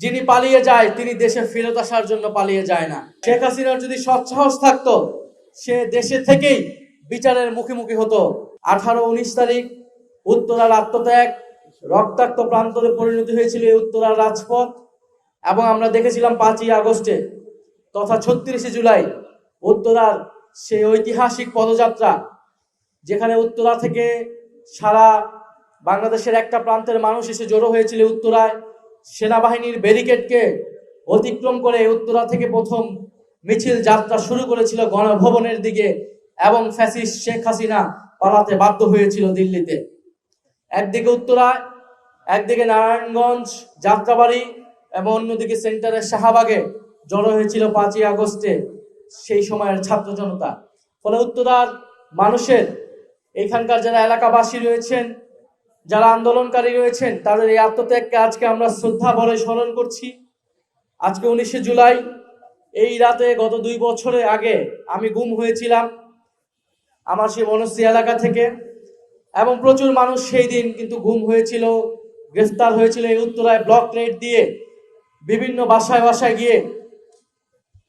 যিনি পালিয়ে যায় তিনি দেশে ফেরত আসার জন্য পালিয়ে যায় না। শেখ হাসিনার যদি সৎসাহস থাকতো সে দেশে থেকেই বিচারের মুখোমুখি হতো। 18-19 তারিখ উত্তরার আত্মত্যাগ রক্তাক্ত প্রান্তরে পরিণত হয়েছিল এই উত্তরার রাজপথ, এবং আমরা দেখেছিলাম 5ই আগস্টে তথা 36শে জুলাই উত্তরার সেই ঐতিহাসিক পদযাত্রা, যেখানে উত্তরা থেকে সারা বাংলাদেশের একটা প্রান্তের মানুষ এসে জড়ো হয়েছিল উত্তরায়। সেনাবাহিনীর ব্যারিকেডকে অতিক্রম করে উত্তরা থেকে প্রথম মিছিল যাত্রা শুরু করেছিল গণভবনের দিকে, এবং ফ্যাসিস্ট শেখ হাসিনা পালাতে বাধ্য হয়েছিল দিল্লিতে। একদিকে উত্তরায়, একদিকে নারায়ণগঞ্জ, যাত্রাবাড়ি এবং অন্যদিকে সেন্টারের শাহবাগে জড়ো হয়েছিল 5ই আগস্টে সেই সময়ের ছাত্র জনতা। ফলে উত্তরার মানুষের, এখানকার যারা এলাকাবাসী রয়েছেন, যারা আন্দোলনকারী রয়েছেন, তাদের এই আত্মত্যাগকে আজকে আমরা শ্রদ্ধা ভরে স্মরণ করছি। আজকে 19শে জুলাই এই রাতে গত 2 বছরে আগে আমি গুম হয়েছিলাম আমার সেই বনশ্রী এলাকা থেকে, এবং প্রচুর মানুষ সেই দিন কিন্তু গুম হয়েছিল, গ্রেফতার হয়েছিল। এই উত্তরায় ব্লক রেড দিয়ে বিভিন্ন বাসায় বাসায় গিয়ে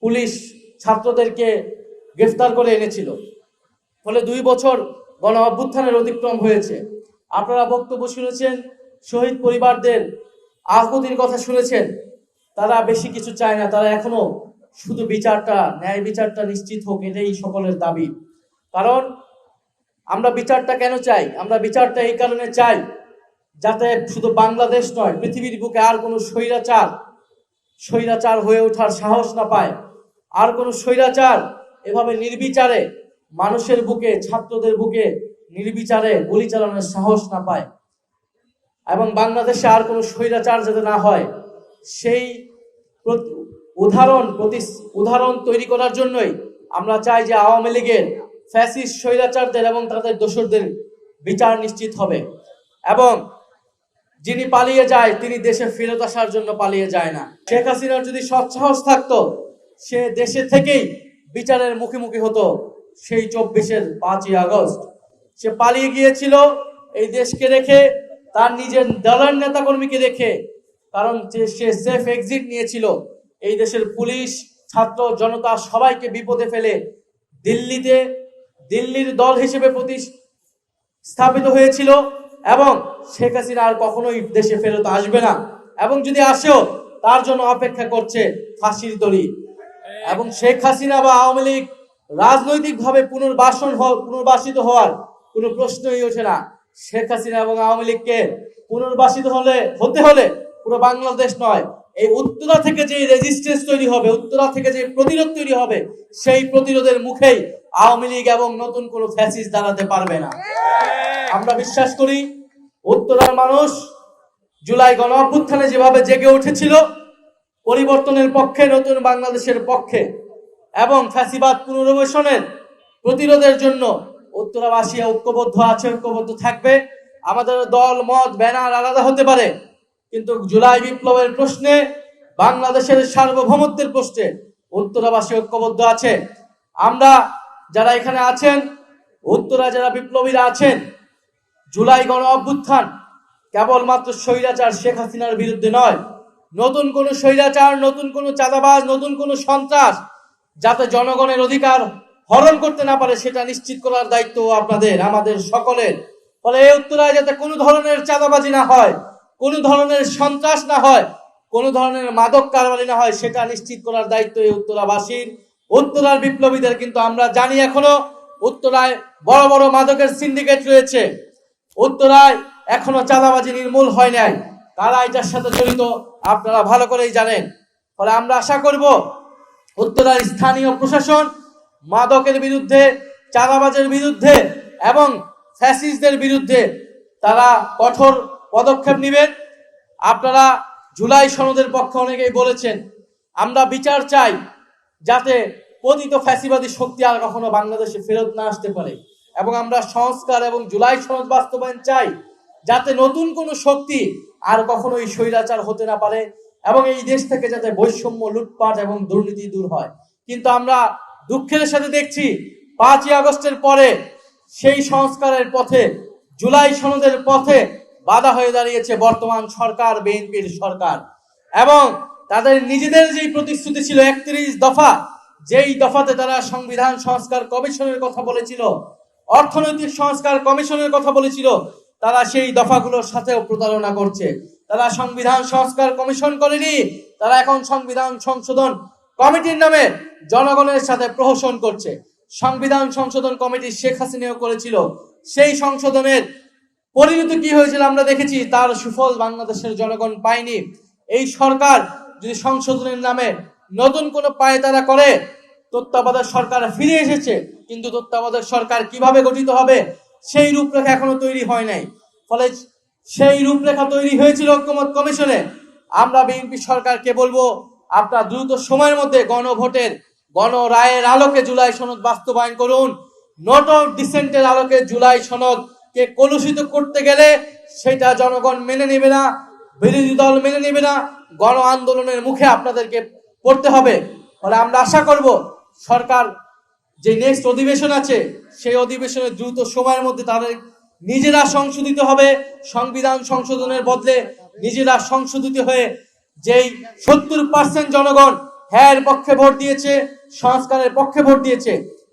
পুলিশ ছাত্রদেরকে গ্রেফতার করে এনেছিল। ফলে 2 বছর গণ অভ্যুত্থানের অতিক্রম হয়েছে। আপনারা বক্তব্য শুনেছেন, শহীদ পরিবারদের আকুতির কথা শুনেছেন। তারা বেশি কিছু চায় না, তারা এখনো শুধু বিচারটা, ন্যায় বিচারটা নিশ্চিত হোক, এটাই সকলের দাবি। কারণ আমরা বিচারটা কেন চাই? আমরা বিচারটা এই কারণে চাই যাতে শুধু বাংলাদেশ নয়, পৃথিবীর বুকে আর কোনো স্বৈরাচার হয়ে ওঠার সাহস না পায়, আর কোনো স্বৈরাচার এভাবে নির্বিচারে মানুষের বুকে, ছাত্রদের বুকে নির্বিচারে গুলি চালানোর সাহস না পায়, এবং বাংলাদেশে আর কোনো স্বৈরাচার যাতে না হয়, সেই উদাহরণ তৈরি করার জন্যই আমরা চাই যে আওয়ামী লীগের ফ্যাসিস্ট স্বৈরাচারদের এবং তাদের দোসরদের বিচার নিশ্চিত হবে। এবং যিনি পালিয়ে যায় তিনি দেশে ফেরত আসার জন্য পালিয়ে যায় না। শেখ হাসিনার যদি সৎসাহস থাকতো সে দেশে থেকেই বিচারের মুখোমুখি হতো। সেই 5ই আগস্ট সে পালিয়ে গিয়েছিল এই দেশকে রেখে, তার নিজের দলের নেতাকর্মীকে রেখে, কারণ সে সেফ এক্সিট নিয়েছিল। এই দেশের পুলিশ, ছাত্র জনতা সবাইকে বিপদে ফেলে দিল্লির দল হিসেবে স্থাপিত হয়েছিল, এবং শেখ হাসিনা আর কখনোই দেশে ফেরত আসবে না, এবং যদি আসেও তার জন্য অপেক্ষা করছে ফাঁসির দড়ি। এবং শেখ হাসিনা বা আওয়ামী লীগ রাজনৈতিকভাবে পুনর্বাসিত হওয়ার কোনো প্রশ্নই ওঠে না। শেখ হাসিনা এবং আওয়ামী লীগকে পুনর্বাসিত হতে হলে পুরো বাংলাদেশ নয়, এই উত্তরা থেকে যে রেজিস্ট্যান্স তৈরি হবে, উত্তরা থেকে যে প্রতিরোধ তৈরি হবে, সেই প্রতিরোধের মুখেই আওয়ামী লীগ এবং নতুন কোনো ফ্যাসিস্ট দাঁড়াতে পারবে না। আমরা বিশ্বাস করি উত্তরার মানুষ জুলাই গণ অভ্যুত্থানে যেভাবে জেগে উঠেছিল পরিবর্তনের পক্ষে, নতুন বাংলাদেশের পক্ষে এবং ফ্যাসিবাদ পুনর্বাসনের প্রতিরোধের জন্য, উত্তরাবাসী ঐক্যবদ্ধ আছে, ঐক্যবদ্ধ থাকবে। আমাদের দল, মত, ব্যানার আলাদা হতে পারে, কিন্তু জুলাই বিপ্লবের প্রশ্নে, বাংলাদেশের সার্বভৌমত্বের প্রশ্নে উত্তরাবাসী ঐক্যবদ্ধ আছে। আমরা যারা এখানে আছেন, উত্তরা যারা বিপ্লবীরা আছেন, জুলাই গণ অভ্যুত্থান কেবলমাত্র স্বৈরাচার শেখ হাসিনার বিরুদ্ধে নয়, নতুন কোন স্বৈরাচার, নতুন কোন চাঁদাবাজ, নতুন কোন সন্ত্রাস যাতে জনগণের অধিকার হরণ করতে না পারে সেটা নিশ্চিত করার দায়িত্ব আপনাদের, আমাদের সকলের। ফলে এই উত্তরায় যাতে কোনো ধরনের চাঁদাবাজি না হয়, কোনো ধরনের সন্ত্রাস না হয়, কোনো ধরনের মাদক কারবারি না হয়, সেটা নিশ্চিত করার দায়িত্ব এই উত্তরাবাসীর, উত্তরার বিপ্লবীদের। কিন্তু আমরা জানি এখনো উত্তরায় বড় বড় মাদকের সিন্ডিকেট রয়েছে, উত্তরায় এখনো চাঁদাবাজি নির্মূল হয় নাই। কারা এটার সাথে জড়িত আপনারা ভালো করেই জানেন। ফলে আমরা আশা করব উত্তরার স্থানীয় প্রশাসন মাদকের বিরুদ্ধে, চাঁদাবাজের বিরুদ্ধে এবং ফ্যাসিস্টদের বিরুদ্ধে তারা কঠোর পদক্ষেপ নেবেন। আপনারা জুলাই সনদের পক্ষে অনেকেই বলেছেন, আমরা বিচার চাই যাতে পতিত ফ্যাসিবাদী শক্তি আর কখনো বাংলাদেশে ফেরত না আসতে পারে, এবং আমরা সংস্কার এবং জুলাই সনদ বাস্তবায়ন চাই যাতে নতুন কোনো শক্তি আর কখনোই স্বৈরাচার হতে না পারে, এবং এই দেশ থেকে যাতে বৈষম্য, লুটপাট এবং দুর্নীতি দূর হয়। কিন্তু আমরা দুঃখের সাথে দেখছি 5ই আগস্টের পরে সেই সংস্কারের পথে, জুলাই সনদের পথে বাধা হয়ে দাঁড়িয়েছে বর্তমান সরকার, বিএনপির সরকার। এবং তাদের নিজেদের যে প্রতিশ্রুতি ছিল 31 দফা, যেই দফাতে তারা সংবিধান সংস্কার কমিশনের কথা বলেছিল, অর্থনৈতিক সংস্কার কমিশনের কথা বলেছিল, তারা সেই দফাগুলোর সাথেও প্রতারণা করছে। তারা সংবিধান সংস্কার কমিশন করেনি, তারা এখন সংবিধান সংশোধন কমিটির নামে জনগণের সাথে প্রহসন করছে। সংবিধান সংশোধন কমিটি শেখ হাসিনাও করেছিল, সেই সংশোধনের পরিণতি কি হয়েছিল আমরা দেখেছি, তার সুফল বাংলাদেশের জনগণ পায়নি। এই সরকার যদি সংশোধনের নামে নতুন কোনো পায়তারা করে, তত্ত্বাবধায়ক সরকার ফিরে এসেছে, কিন্তু তত্ত্বাবধায়ক সরকার কিভাবে গঠিত হবে সেই রূপরেখা এখনো তৈরি হয় নাই। ফলে সেই রূপরেখা তৈরি হয়েছিল ঐকমত্য কমিশনে। আমরা বিএনপি সরকারকে বলবো, আপনারা দ্রুত সময়ের মধ্যে গণভোটের গণরায়ের আলোকে জুলাই সনদ বাস্তবায়ন করুন। নোট অফ ডিসেন্টের আলোকে জুলাই সনদকে কলুষিত করতে গেলে সেটা জনগণ মেনে নেবে না, বিরোধী দল মেনে নেবে না, গণ আন্দোলনের মুখে আপনাদেরকে পড়তে হবে। ফলে আমরা আশা করব সরকার যে নেক্সট অধিবেশন আছে সেই অধিবেশনে দ্রুত সময়ের মধ্যে তাদের নিজেরা সংশোধিত হবে। সংবিধান সংশোধনের বদলে নিজেরা সংশোধিত হয়ে যেই 70% জনগণ হ্যাঁ এর পক্ষে ভোট দিয়েছে, সংস্কারের পক্ষে ভোট দিয়েছে,